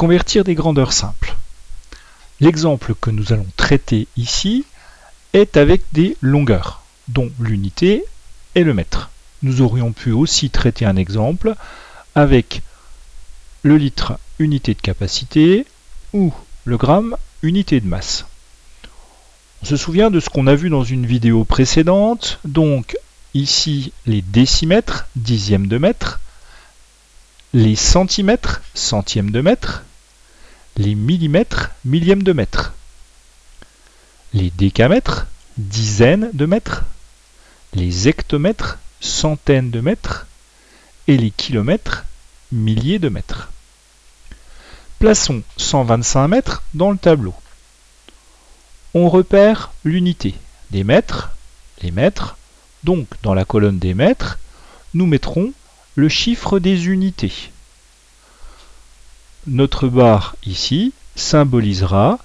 Convertir des grandeurs simples. L'exemple que nous allons traiter ici est avec des longueurs, dont l'unité et le mètre. Nous aurions pu aussi traiter un exemple avec le litre, unité de capacité, ou le gramme, unité de masse. On se souvient de ce qu'on a vu dans une vidéo précédente, donc ici les décimètres, dixièmes de mètre, les centimètres, centièmes de mètre, les millimètres, millièmes de mètre, les décamètres, dizaines de mètres, les hectomètres, centaines de mètres, et les kilomètres, milliers de mètres. Plaçons 125 mètres dans le tableau. On repère l'unité des mètres, les mètres. Donc, dans la colonne des mètres, nous mettrons le chiffre des unités. Notre barre ici symbolisera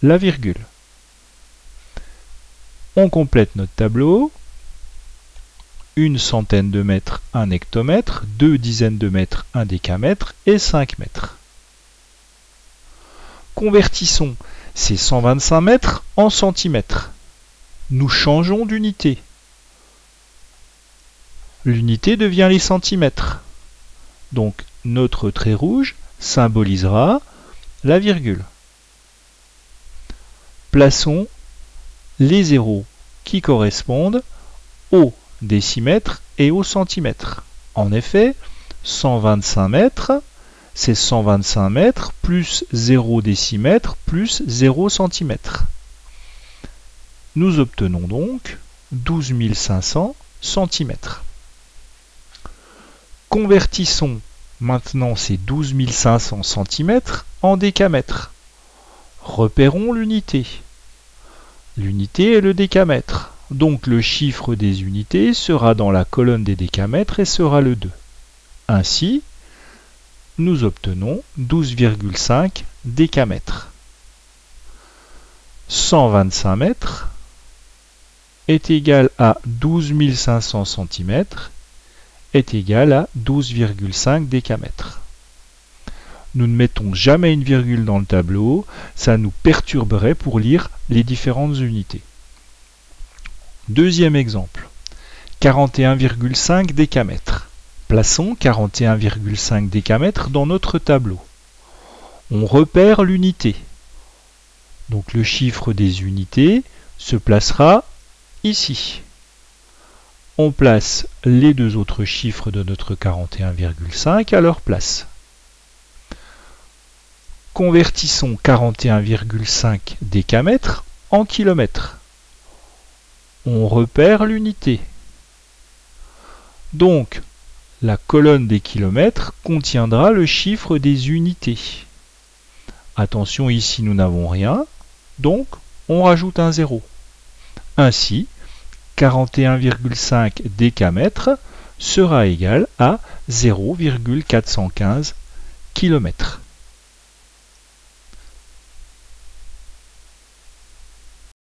la virgule. On complète notre tableau. Une centaine de mètres, un hectomètre, 2 dizaines de mètres, un décamètre et 5 mètres. Convertissons ces 125 mètres en centimètres. Nous changeons d'unité. L'unité devient les centimètres. Donc notre trait rouge symbolisera la virgule. Plaçons les zéros qui correspondent aux décimètres et aux centimètres. En effet, 125 mètres, c'est 125 mètres plus 0 décimètre plus 0 centimètre. Nous obtenons donc 12 500 centimètres. Convertissons maintenant ces 12 500 centimètres en décamètres. Repérons l'unité. L'unité est le décamètre. Donc le chiffre des unités sera dans la colonne des décamètres et sera le 2. Ainsi, nous obtenons 12,5 décamètres. 125 mètres est égal à 12 500 cm est égal à 12,5 décamètres. Nous ne mettons jamais une virgule dans le tableau, ça nous perturberait pour lire les différentes unités. Deuxième exemple, 41,5 décamètres. Plaçons 41,5 décamètres dans notre tableau. On repère l'unité. Donc le chiffre des unités se placera ici. On place les deux autres chiffres de notre 41,5 à leur place. Convertissons 41,5 décamètres en kilomètres. On repère l'unité. Donc, la colonne des kilomètres contiendra le chiffre des unités. Attention, ici nous n'avons rien, donc on rajoute un 0. Ainsi, 41,5 décamètres sera égal à 0,415 km.